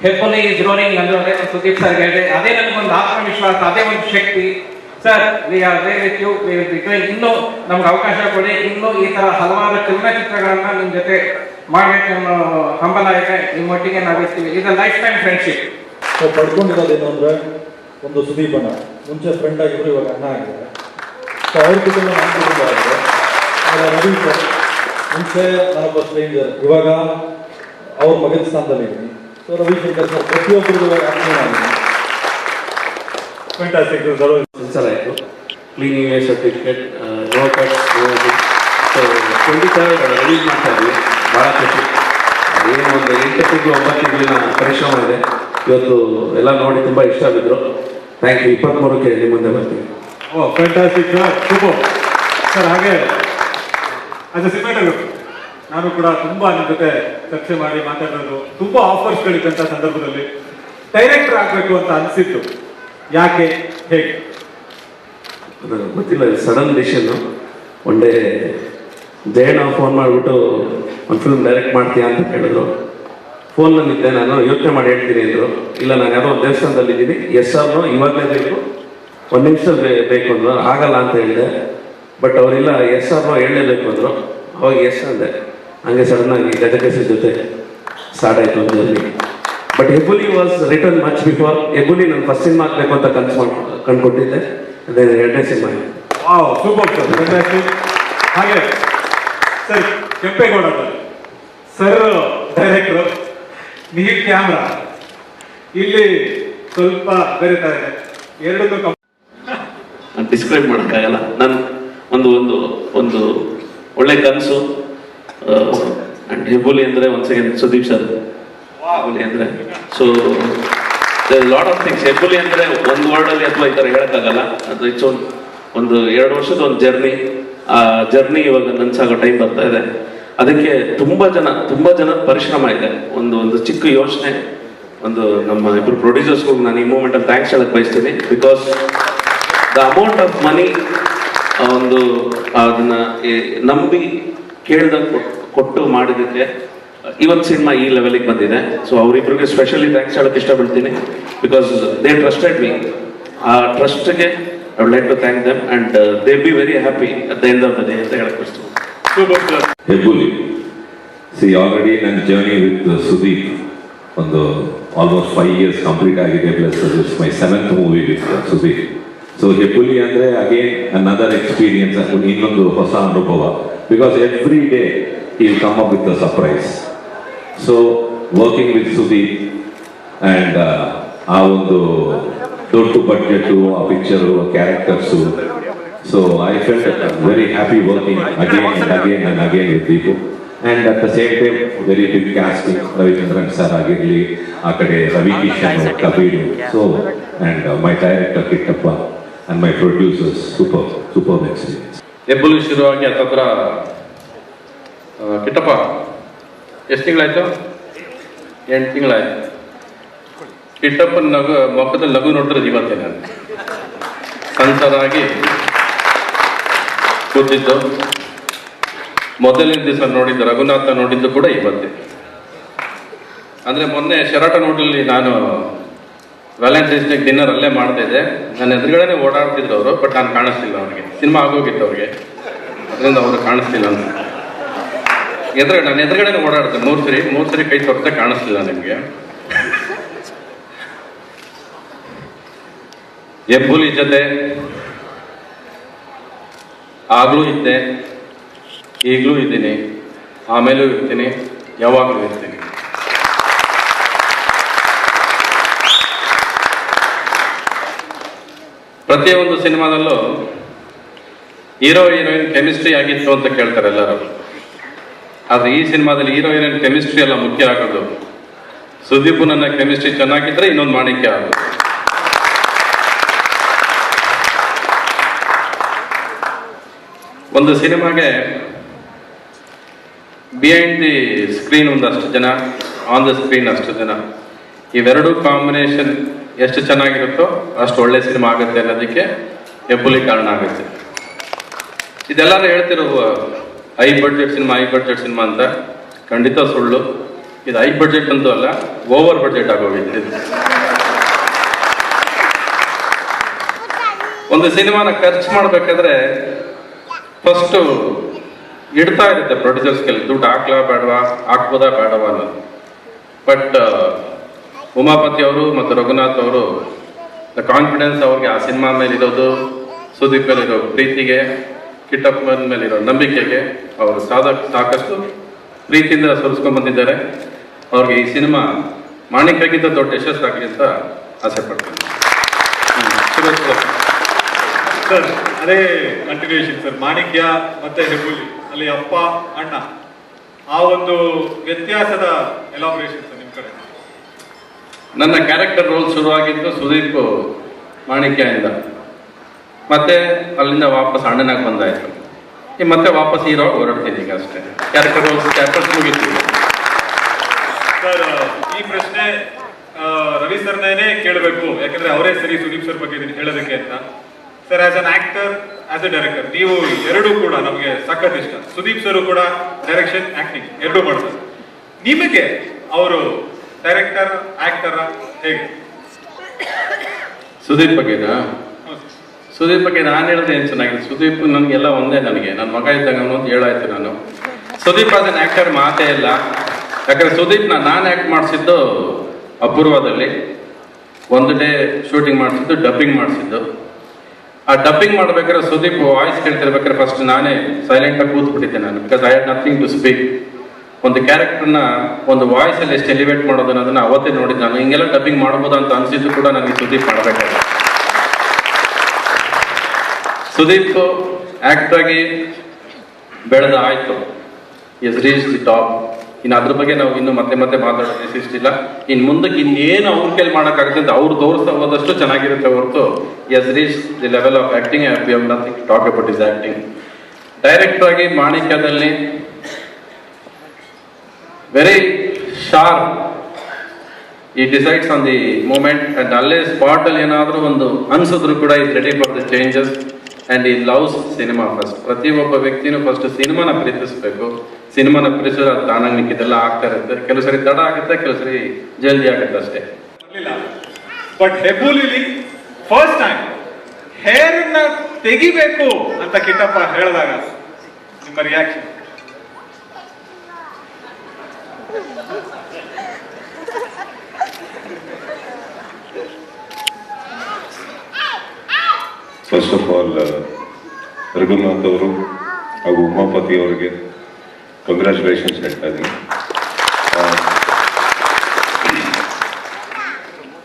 Hebbuli is roaring ಅಂದ್ರೆ ಅದೇ Sudeep sir ಹೇಳಿದೆ, ಅದೇ ನನಗೊಂದು ಆತ್ಮವಿಶ್ವಾಸ, ಅದೇ ಒಂದು ಶಕ್ತಿ. Sir we are there with you, we will be doing. ಇನ್ನೂ ನಮ್ಗೆ ಅವಕಾಶ ಕೊಡಿ, ಇನ್ನೂ ಈ ತರ ಹಲವಾರು ಚಲನಚಿತ್ರಗಳನ್ನ ನಿಮ್ಮ ಜೊತೆ ಮಾಡಬೇಕು ಅನ್ನೋ ಹಂಬಲ ಇದೆ. ನಿಮ್ಮೊಟ್ಟಿಗೆ ನಾವಿರ್ತೀವಿ. ಇದು ಲೈಫ್ ಟೈಮ್ ಫ್ರೆಂಡ್ಶಿಪ್. ಪಡ್ಕೊಂಡಿರೋದೇನು ಅಂದರೆ ಒಂದು ಸುದೀಪನ ಮುಂಚೆ ಫ್ರೆಂಡ್ ಆಗಿದ್ರು, ಇವಾಗ ಅಣ್ಣ ಆಗಿದ್ದಾರೆ. ಸೊ ಅವ್ರ ಕುಟುಂಬ ನನ್ನ ಕುಟುಂಬ ಆಗಿದೆ. ರವಿ ಸರ್ ಮುಂಚೆ ನಾನೊಬ್ಬ ಸ್ಟ್ರೇಂಜರ್, ಇವಾಗ ಅವ್ರ ಮಗನ ಸ್ಥಾನದಲ್ಲಿ ಇದ್ದೀನಿ. ಸೊ ರವಿಶಂಕರ್ ಸರ್ ಪ್ರತಿಯೊಬ್ಬರಿಗೂ ಫ್ಯಾಂಟಾಸ್ಟಿಕ್. ಸೆನ್ಸರ್ ಆಯಿತು, cleaning certificate, no cut, so 23rd release ಮಾಡ್ತಾ ಇದ್ವಿ. ಭಾಳ ಖುಷಿ. ಏನು ಒಂದು 8 ತಿಂಗಳು 9 ತಿಂಗಳಿನ ಪರಿಶ್ರಮ ಇದೆ. ಇವತ್ತು ಎಲ್ಲ ನೋಡಿ ತುಂಬ ಇಷ್ಟ ಬಿದ್ದರು. Thank you. 23ಕ್ಕೆ ನಿಮ್ಮ ಮುಂದೆ ಬರ್ತೀವಿ. ಓ ಫ್ಯಾಂಟಾಸ್ಟಿಕ್ ಸರ್, ಸೂಪರ್ ಸರ್. ಹಾಗೆ ಆಸ್ ಎ ಸಿನಿಮಾಟೋಗ್ರಫರ್ ನಾನು ಕೂಡ ತುಂಬ ನಿಮ್ಮ ಜೊತೆ ಚರ್ಚೆ ಮಾಡಿ ಮಾತಾಡೋದು, ತುಂಬ ಆಫರ್ಸ್ಗಳಿದ್ದಂಥ ಸಂದರ್ಭದಲ್ಲಿ ಡೈರೆಕ್ಟರ್ ಆಗಬೇಕು ಅಂತ ಅನಿಸಿತ್ತು. ಯಾಕೆ, ಹೇಗೆ? ಗೊತ್ತಿಲ್ಲ, sudden decision. One day Jayanna phone ಮಾಡಿಬಿಟ್ಟು ಒಂದು ಫಿಲ್ಮ್ ಡೈರೆಕ್ಟ್ ಮಾಡ್ತೀಯಾ ಅಂತ ಹೇಳಿದ್ರು. ಫೋನ್ನಲ್ಲಿದ್ದೆ, ನಾನು ಯೋಚನೆ ಮಾಡಿ ಹೇಳ್ತೀನಿ ಅಂದರು. ಇಲ್ಲ, ನಾನು ಯಾರೋ ಒಂದು ದೇವಸ್ಥಾನದಲ್ಲಿದ್ದೀನಿ, ಎಸ್ ಆರ್ನೋ ಇವಾಗಲೇ ಬೇಕು, 1 ನಿಮಿಷದಲ್ಲಿ ಬೇಕು ಅಂದರು. ಆಗಲ್ಲ ಅಂತ ಹೇಳಿದೆ. ಬಟ್ ಅವರಿಲ್ಲ, ಎಸ್ ಆರ್ನೋ ಹೇಳಲೇಬೇಕು ಅಂದರು. ಅವಾಗ ಎಸ್ ಅಂದೆ. ಹಂಗೆ ಸಡನ್ನಾಗಿ ಗಜಕೇಸರಿ ಜೊತೆ ಸ್ಟಾರ್ಟ್ ಆಯಿತು ಒಂದು journey. But Hebbuli was return much before. Hebbuli ನಾನು ಫಸ್ಟ್ ಸಿನಿಮಾ ಆಗಬೇಕು ಅಂತ ಕಂಡುಕೊಟ್ಟಿದ್ದೆ. ಅದೇ 2ನೇ ಸಿನಿಮಾ. Super sir. ಹಾಗೆ ಸರ್ ಕೆಂಪೇಗೌಡ ಸರ್ ಡೈರೆಕ್ಟರ್, ನೀರು ಕ್ಯಾಮ್ರಾ, ಇಲ್ಲಿ ಸ್ವಲ್ಪ ಬೆರೀತಾರೆ. ಎರಡಕ್ಕೂ ಡಿಸ್ಕ್ರೈಬ್ ಮಾಡೋಕ್ಕಾಗಲ್ಲ. ನಾನು ಒಂದು ಒಂದು ಒಂದು ಒಳ್ಳೆ ಕನಸು. ಆ್ಯಂಡ್ ಹೆಬ್ಬುಲಿ ಅಂದರೆ ಒಂದು ಸೆಕೆಂಡ್ ಸುದೀಪ್ ಸರ್, ಹೆಬ್ಬುಲಿ ಅಂದರೆ ಸೊ ಲಾಟ್ ಆಫ್ ಥಿಂಗ್ಸ್. ಹೆಬ್ಬುಲಿ ಅಂದರೆ ಒಂದು ವರ್ಡಲ್ಲಿ ಅಥವಾ ಈ ಥರ ಹೇಳೋಕ್ಕಾಗಲ್ಲ. ಅದು ಇಟ್ಸ್ ಒಂದು 2 ವರ್ಷದ ಒಂದು ಜರ್ನಿ. ಆ ಜರ್ನಿ ಇವಾಗ ನನ್ಸಾಗೋ ಟೈಮ್ ಬರ್ತಾ ಇದೆ. ಅದಕ್ಕೆ ತುಂಬ ಜನ ಪರಿಶ್ರಮ ಇದೆ. ಒಂದು ಚಿಕ್ಕ ಯೋಚನೆ, ಒಂದು ನಮ್ಮ ಇಬ್ಬರು ಪ್ರೊಡ್ಯೂಸರ್ಸ್ಗೂ ನಾನು ಈ ಮೂಮೆಂಟಲ್ಲಿ ಥ್ಯಾಂಕ್ಸ್ ಹೇಳಕ್ಕೆ ಬಯಸ್ತೀನಿ. Because the amount of money ಒಂದು ಅದನ್ನ ನಂಬಿ ಕೇಳ್ದಂಗೆ ಕೊಟ್ಟು ಮಾಡಿದ್ದಕ್ಕೆ ಇವತ್ತು ಸಿನಿಮಾ ಈ ಲೆವೆಲಿಗೆ ಬಂದಿದೆ. ಸೊ ಅವರಿಬ್ಬರಿಗೆ ಸ್ಪೆಷಲಿ ಥ್ಯಾಂಕ್ಸ್ ಹೇಳಕ್ಕೆ ಇಷ್ಟಪಡ್ತೀನಿ. Because they trusted me. ಆ ಟ್ರಸ್ಟ್ಗೆ I would like to thank them and they be very happy at the end of the day ಅಂತ ಹೇಳಕ್ಕೆ ಇಷ್ಟ. ಹೆಬ್ಬುಲಿ ಆಲ್ರೆಡಿ ನನ್ನ ಜರ್ನಿ ವಿತ್ ಸುದೀಪ್ ಒಂದು ಆಲ್ಮೋಸ್ಟ್ 5 years ಕಂಪ್ಲೀಟ್ ಆಗಿದೆ. Plus this my 7th movie with Sudeep. So Hebbuli ಅಂದರೆ again another experience, ಇನ್ನೊಂದು ಹೊಸ ಅನುಭವ. Because every day he will come up with a surprise. So working with Sudeep and ಆ ಒಂದು ದೊಡ್ಡ ಬಡ್ಜೆಟ್, ಆ ಪಿಕ್ಚರು, ಆ characters. So I felt very happy working again and again with Deepu. And at the same time very big casting, Ravichandran sir ಆಗಿರಲಿ, ಆ ಕಡೆ Ravi Kishan, Kabir, so and my director Kittappa and my producers, super experience. ಹೆಬ್ಬುಲಿ ಶುರುವಾಗಿ ಹತ್ತತ್ರ ಕಿಟ್ಟಪ್ಪ ಎಷ್ಟು ತಿಂಗಳಾಯ್ತು? 8 ತಿಂಗಳಾಯ್ತು. ಕಿಟ್ಟಪ್ಪನ ನಗು ಮೊಕ್ಕದಲ್ಲಿ ನಗು ನೋಡಿದ್ರೆ ಇವತ್ತೇ ನಾನು ಸಂತರಾಗಿ ಕೂತಿದ್ದು. ಮೊದಲನೇ ದಿವಸ ನೋಡಿದ್ದು ರಘುನಾಥ ನೋಡಿದ್ದು ಕೂಡ ಇವತ್ತೇ. ಅಂದರೆ ಮೊನ್ನೆ ಶೆರಾಟನ್ ಹೋಟೆಲಲ್ಲಿ ನಾನು ವ್ಯಾಲೆಂಟೈನ್ಸ್ ಡೇ ಡಿನ್ನರ್ ಅಲ್ಲೇ ಮಾಡ್ತಾ ಇದ್ದೆ. ನನ್ನ ಎದುರುಗಡೆನೆ ಓಡಾಡ್ತಿದ್ರು ಅವರು. ಬಟ್ ನಾನು ಕಾಣಿಸ್ತಿಲ್ಲ ಅವ್ರಿಗೆ. ಸಿನಿಮಾ ಆಗೋಗಿತ್ತು ಅವ್ರಿಗೆ, ಅದರಿಂದ ಅವರು ಕಾಣಿಸ್ತಿಲ್ಲ ಅಂತ. ನನ್ನ ಎದುರುಗಡೆನೆ ಓಡಾಡುತ್ತೆ 3 ಸರಿ ಕೈ ತೊಡ್ತಾ ಕಾಣಿಸ್ತಿಲ್ಲ ನಿಮಗೆ. ಹೆಬ್ಬುಲಿ ಜೊತೆ ಆಗ್ಲೂ ಇದ್ದೆ, ಈಗಲೂ ಇದ್ದೀನಿ, ಆಮೇಲೂ ಇರ್ತೀನಿ, ಯಾವಾಗಲೂ ಇರ್ತೀನಿ. ಪ್ರತಿಯೊಂದು ಸಿನಿಮಾದಲ್ಲೂ ಹೀರೋ ಹೀರೋಯಿನ್ ಕೆಮಿಸ್ಟ್ರಿ ಆಗಿತ್ತು ಅಂತ ಕೇಳ್ತಾರೆ ಎಲ್ಲರೂ. ಆದರೆ ಈ ಸಿನಿಮಾದಲ್ಲಿ ಹೀರೋ ಹೀರೋಯಿನ್ ಕೆಮಿಸ್ಟ್ರಿ ಎಲ್ಲ ಮುಖ್ಯ ಆಗೋದು. ಸುದೀಪ್ ನನ್ನ ಕೆಮಿಸ್ಟ್ರಿ ಚೆನ್ನಾಗಿದ್ರೆ ಇನ್ನೊಂದು ಮಾಣಿಕ್ಯ ಆಗೋದು. ಒಂದು ಸಿನಿಮಾಗೆ ಬಿಹೈಂಡ್ ದಿ ಸ್ಕ್ರೀನ್ ಒಂದಷ್ಟು ಜನ, ಆನ್ ದ ಸ್ಕ್ರೀನ್ ಅಷ್ಟು ಜನ, ಇವೆರಡೂ ಕಾಂಬಿನೇಷನ್ ಎಷ್ಟು ಚೆನ್ನಾಗಿರುತ್ತೋ ಅಷ್ಟು ಒಳ್ಳೆ ಸಿನಿಮಾ ಆಗುತ್ತೆ ಅನ್ನೋದಕ್ಕೆ ಹೆಬ್ಬುಲಿ ಕಾರಣ ಆಗುತ್ತೆ. ಇದೆಲ್ಲರೂ ಹೇಳ್ತಿರೋ ಹೈ ಬಡ್ಜೆಟ್ ಸಿನಿಮಾ ಅಂತ ಖಂಡಿತ ಸುಳ್ಳು. ಇದು ಹೈ ಬಡ್ಜೆಟ್ ಅಂತೂ ಅಲ್ಲ, ಓವರ್ ಬಡ್ಜೆಟ್ ಆಗೋಗಿದೆ ಇದು. ಒಂದು ಸಿನಿಮಾನ ಖರ್ಚು ಮಾಡ್ಬೇಕಾದ್ರೆ ಫಸ್ಟ್ ಇಡ್ತಾ ಇರುತ್ತೆ ಪ್ರೊಡ್ಯೂಸರ್ಸ್ಗೆ, ದುಡ್ಡು ಹಾಕ್ಲಾ ಬೇಡವಾ, ಹಾಕ್ಬೋದಾ ಬೇಡವಾ ಅನ್ನೋದು. ಬಟ್ ಉಮಾಪತಿ ಅವರು ಮತ್ತು ರಘುನಾಥ್ ಅವರು ಕಾನ್ಫಿಡೆನ್ಸ್ ಅವ್ರಿಗೆ ಆ ಸಿನಿಮಾ ಮೇಲೆ ಇರೋದು, ಸುದೀಪ್ ಮೇಲೆ ಇರೋ ಪ್ರೀತಿಗೆ, ಕಿಟ್ಟಪ್ಪನ ಮೇಲೆ ಇರೋ ನಂಬಿಕೆಗೆ ಅವರು ಸಾಕಷ್ಟು ಪ್ರೀತಿಯಿಂದ ಸುರಿಸ್ಕೊಂಡ್ ಬಂದಿದ್ದಾರೆ. ಅವ್ರಿಗೆ ಈ ಸಿನಿಮಾ ಮಾಣಿಕ್ಯಕ್ಕಿಂತ ದೊಡ್ಡ ಯಶಸ್ಸಾಗಲಿ ಅಂತ ಆಸೆ ಪಡ್ತೀನಿ. ಸರ್ ಅದೇ ಕಂಟಿನ್ಯೂಷನ್ ಸರ್, ಮಾಣಿಕ್ಯ ಮತ್ತೆ ಹೆಬ್ಬುಲಿ ಅಲ್ಲಿ ಅಪ್ಪ ಅಣ್ಣ ಆ ಒಂದು ವ್ಯತ್ಯಾಸದ ಎಲಾಬ್ರೇಷನ್ ಸರ್ ನಿಮ್ ಕಡೆ. ನನ್ನ ಕ್ಯಾರೆಕ್ಟರ್ ರೋಲ್ ಶುರುವಾಗಿದ್ದು ಸುದೀಪ್ ಮಾಣಿಕ್ಯದಿಂದ, ಮತ್ತೆ ಅಲ್ಲಿಂದ ವಾಪಸ್ ಅಣ್ಣನಾಗಿ ಬಂದಾಯ್ತು. ಈಗ ಮತ್ತೆ ವಾಪಸ್ ಹೀರೋ ಹೊರಡ್ತೀನಿ ಈಗ ಅಷ್ಟೇ. Character rolls ಮುಗಿತೀವಿ. ಸರ್ ಈ ಪ್ರಶ್ನೆ ರವಿ ಸರ್ನೇನೆ ಕೇಳಬೇಕು, ಯಾಕಂದ್ರೆ ಅವರೇ ಸರಿ ಸುದೀಪ್ ಸರ್ ಬಗ್ಗೆ ಹೇಳೋದಕ್ಕೆ ಅಂತ. Sir as an actor, as A director, ನೀವು ಎರಡೂ ಕೂಡ ನಮಗೆ ಸಖತ್ ಇಷ್ಟ. ಸುದೀಪ್ ಸರ್ ಕೂಡ ಡೈರೆಕ್ಷನ್, ಆಕ್ಟಿಂಗ್ ಎರಡೂ ಮಾಡ್ತಾರೆ. ನಿಮಗೆ ಅವರು ಡೈರೆಕ್ಟರ್, ಆಕ್ಟರ್ ಹೇಗೆ? ಸುದೀಪ್ ಬಗ್ಗೆನಾ? ಸುದೀಪ್ ಬಗ್ಗೆ ನಾನು ಹೇಳಿದ್ರೆ ಏನು ಚೆನ್ನಾಗಿದೆ. ಸುದೀಪ್ ನನಗೆಲ್ಲ ಒಂದೇ, ನನಗೆ ನನ್ನ ಮಗ ಇದ್ದಾಗ ಅಂತ ಹೇಳಾಯ್ತು ನಾನು. ಸುದೀಪ್ ಆಸ್ ಅನ್ ಆಕ್ಟರ್ ಮಾತೇ ಇಲ್ಲ. ಯಾಕಂದ್ರೆ ಸುದೀಪ್ ನಾನು ಆಕ್ಟ್ ಮಾಡಿಸಿದ್ದು ಅಪೂರ್ವದಲ್ಲಿ, ಒಂದು ಡೇ ಶೂಟಿಂಗ್ ಮಾಡಿಸಿದ್ದು, ಡಬ್ಬಿಂಗ್ ಮಾಡಿಸಿದ್ದು. ಆ ಡಬ್ಬಿಂಗ್ ಮಾಡ್ಬೇಕಾದ್ರೆ ಸುದೀಪ್ ವಾಯ್ಸ್ ಕೇಳ್ತಿರ್ಬೇಕಾದ್ರೆ ಫಸ್ಟ್ ನಾನೇ ಸೈಲೆಂಟಾಗಿ ಕೂತ್ಬಿಟ್ಟಿದ್ದೆ ನಾನು, because I had nothing to speak. ಒಂದು ಕ್ಯಾರೆಕ್ಟರ್ನ ಒಂದು ವಾಯ್ಸಲ್ಲಿ ಎಷ್ಟು ಎಲಿವೇಟ್ ಮಾಡೋದು ಅನ್ನೋದನ್ನ ಅವತ್ತೇ ನೋಡಿದ್ದು ನಾನು. ಹಿಂಗೆಲ್ಲ ಡಬ್ಬಿಂಗ್ ಮಾಡ್ಬೋದು ಅಂತ ಅನಿಸಿದ್ದು ಕೂಡ ನನಗೆ ಸುದೀಪ್ ಮಾಡಬೇಕಾದ್ರೆ. ಸುದೀಪ್ ಆಕ್ಟರ್ ಆಗಿ ಬೆಳೆದ ಆಯ್ತು, ಎಸ್ ರೀಚ್ ದಿ ಟಾಪ್. ಇನ್ನು ಅದ್ರ ಬಗ್ಗೆ ನಾವು ಇನ್ನು ಮತ್ತೆ ಮಾತಾಡೋದು ಇಷ್ಟಿಲ್ಲ. ಇನ್ನು ಮುಂದಕ್ಕೆ ಇನ್ನೇನು ಅವ್ರ ಕೈಲಿ ಮಾಡೋಕ್ಕಾಗುತ್ತೆ ಅಂತ ಅವ್ರು ತೋರಿಸ್ತಾ ಹೋದಷ್ಟು ಚೆನ್ನಾಗಿರುತ್ತೆ ಹೊರತು as reach the level of acting we have nothing to talk about is acting. Director ಆಗಿ ಮಾಣಿಕ್ಯದಲ್ಲಿ ವೆರಿ ಶಾರ್ಪ್, ಈ decides on the moment and ಅಲ್ಲೇ ಸ್ಪಾಟ್ ಅಲ್ಲಿ ಏನಾದರೂ ಒಂದು ಅನ್ಸಿದ್ರು ಕೂಡ is ready for the changes and ಈ ಲವ್ಸ್ ಸಿನಿಮಾ ಫಸ್ಟ್. ಪ್ರತಿಯೊಬ್ಬ ವ್ಯಕ್ತಿನೂ ಫಸ್ಟ್ ಸಿನಿಮಾನ ಪ್ರೀತಿಸ್ಬೇಕು. ಸಿನಿಮಾನ ಪ್ರೀತಿಸಿದ್ರೆ ಅದು ತಾನಾಗಿ ನಿಕ್ಕಿದೆಲ್ಲ ಆಗ್ತಾ ಇರುತ್ತೆ. ಕೆಲವು ಸರಿ ತಡ ಆಗುತ್ತೆ, ಕೆಲವು ಸರಿ ಜಲ್ದಿ ಆಗುತ್ತೆ ಅಷ್ಟೇ. ಬಟ್ ಹೆಬ್ಬುಲಿಲಿ ಫಸ್ಟ್ ಟೈಮ್ ಹೇರ್ ನ ತೆಗಿಬೇಕು ಅಂತ ಕಿಟ್ಟಪ್ಪ ಹೇಳಿದಾಗ ನಿಮ್ಮ reaction? First of all Raghunath ಅವರು ಹಾಗೂ ಉಮಾಪತಿ ಅವರಿಗೆ ಕಂಗ್ರ್ಯಾಚುಲೇಷನ್ಸ್ ಹೇಳ್ತಾ ಇದ್ದೀನಿ.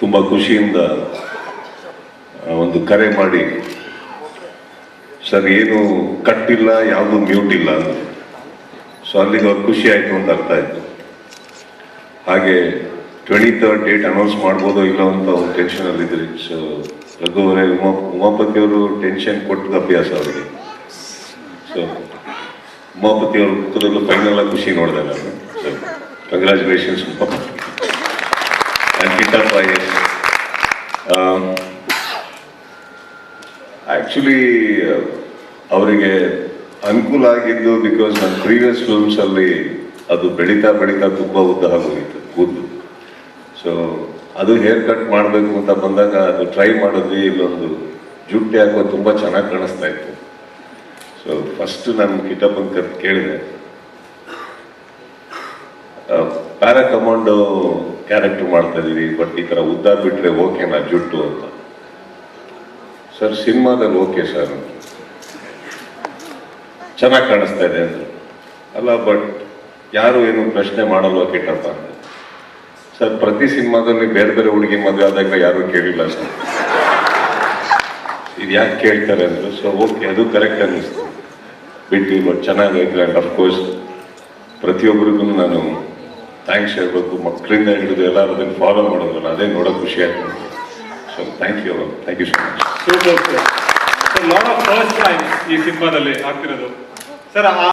ತುಂಬ ಖುಷಿಯಿಂದ ಒಂದು ಕರೆ ಮಾಡಿ, ಸರ್ ಏನು ಕಟ್ಟಿಲ್ಲ, ಯಾವುದು ಮ್ಯೂಟ್ ಇಲ್ಲ ಅಂತ. ಸೊ ಅಲ್ಲಿಗೆ ಅವ್ರು ಖುಷಿ ಆಯಿತು ಅಂತ ಅರ್ಥ ಆಯಿತು. ಹಾಗೆ 23rd ಡೇಟ್ ಅನೌನ್ಸ್ ಮಾಡ್ಬೋದೋ ಇಲ್ಲೋ ಅಂತ ಅವ್ರು ಟೆನ್ಷನಲ್ಲಿದ್ದರು. ಸೊ ರಘು ಅವರೇ, ಉಮಾಪತಿ ಅವರು ಟೆನ್ಷನ್ ಕೊಟ್ಟದ ಅಭ್ಯಾಸ ಅವರಿಗೆ. ಸೊ ಉಮಾಪತಿ ಅವ್ರ ಮುಖದಲ್ಲೂ ಫೈನಲ್ ಆಗಿ ಖುಷಿ ನೋಡಿದೆ ನಾನು. So congratulations Umapathi and Kittappa. Actually ಅವರಿಗೆ ಅನುಕೂಲ ಆಗಿದ್ದು ಬಿಕಾಸ್ ನನ್ನ ಪ್ರೀವಿಯಸ್ ಫಿಲ್ಮ್ಸಲ್ಲಿ ಅದು ಬೆಳೀತಾ ತುಂಬ ಉದ್ದ ಆಗೋಗಿತ್ತು ಕೂದಲು. ಸೊ ಅದು ಹೇರ್ ಕಟ್ ಮಾಡಬೇಕು ಅಂತ ಬಂದಾಗ ಅದು ಟ್ರೈ ಮಾಡಿದ್ವಿ. ಇಲ್ಲೊಂದು ಜುಟ್ಟಿ ಹಾಕೋದು ತುಂಬ ಚೆನ್ನಾಗಿ ಕಾಣಿಸ್ತಾ ಇತ್ತು. ಸೊ ಫಸ್ಟ್ ನಾನು ಕಿಟ್ಟಪ್ಪನ ಕೇಳಿದೆ, ಪ್ಯಾರಾ ಕಮಾಂಡೋ ಕ್ಯಾರೆಕ್ಟರ್ ಮಾಡ್ತಾ ಇದೀವಿ, ಬಟ್ ಈ ಥರ ಉದ್ದ ಬಿಟ್ರೆ ಓಕೆನಾ ಜುಟ್ಟು ಅಂತ. ಸರ್ ಸಿನಿಮಾದಲ್ಲಿ ಓಕೆ ಸರ್, ಚೆನ್ನಾಗಿ ಕಾಣಿಸ್ತಾ ಇದೆ ಅಂದರು. ಅಲ್ಲ ಬಟ್ ಯಾರು ಏನು ಪ್ರಶ್ನೆ ಮಾಡಲ್ವ ಕಿಟ್ಟಪ್ಪ ಅಂತ. ಸರ್ ಪ್ರತಿ ಸಿನಿಮಾದಲ್ಲಿ ಬೇರೆ ಹುಡುಗಿ ಮದುವೆ ಆದಾಗ ಯಾರು ಕೇಳಿಲ್ಲ ಸರ್, ಇದು ಯಾಕೆ ಕೇಳ್ತಾರೆ ಅಂದರು. ಸೊ ಓಕೆ, ಅದು ಕರೆಕ್ಟ್ ಅನ್ನಿಸ್ತು, ಬಿಟ್ಟು ಬಟ್ ಚೆನ್ನಾಗೈತೆ. ಆ್ಯಂಡ್ ಅಫ್ಕೋರ್ಸ್ ಪ್ರತಿಯೊಬ್ಬರಿಗೂ ನಾನು ಥ್ಯಾಂಕ್ಸ್ ಹೇಳ್ಬೇಕು. ಮಕ್ಕಳಿಂದ ಹಿಡಿದು ಎಲ್ಲರೂ ಅದನ್ನು ಫಾಲೋ ಮಾಡೋದಲ್ಲ, ಅದೇ ನೋಡೋಕೆ ಖುಷಿ ಆಯ್ತು. So thank you so much. Lot of first time ಈ ಸಿನಿಮಾದಲ್ಲಿ ಆಗ್ತಿರೋದು ಸರ್.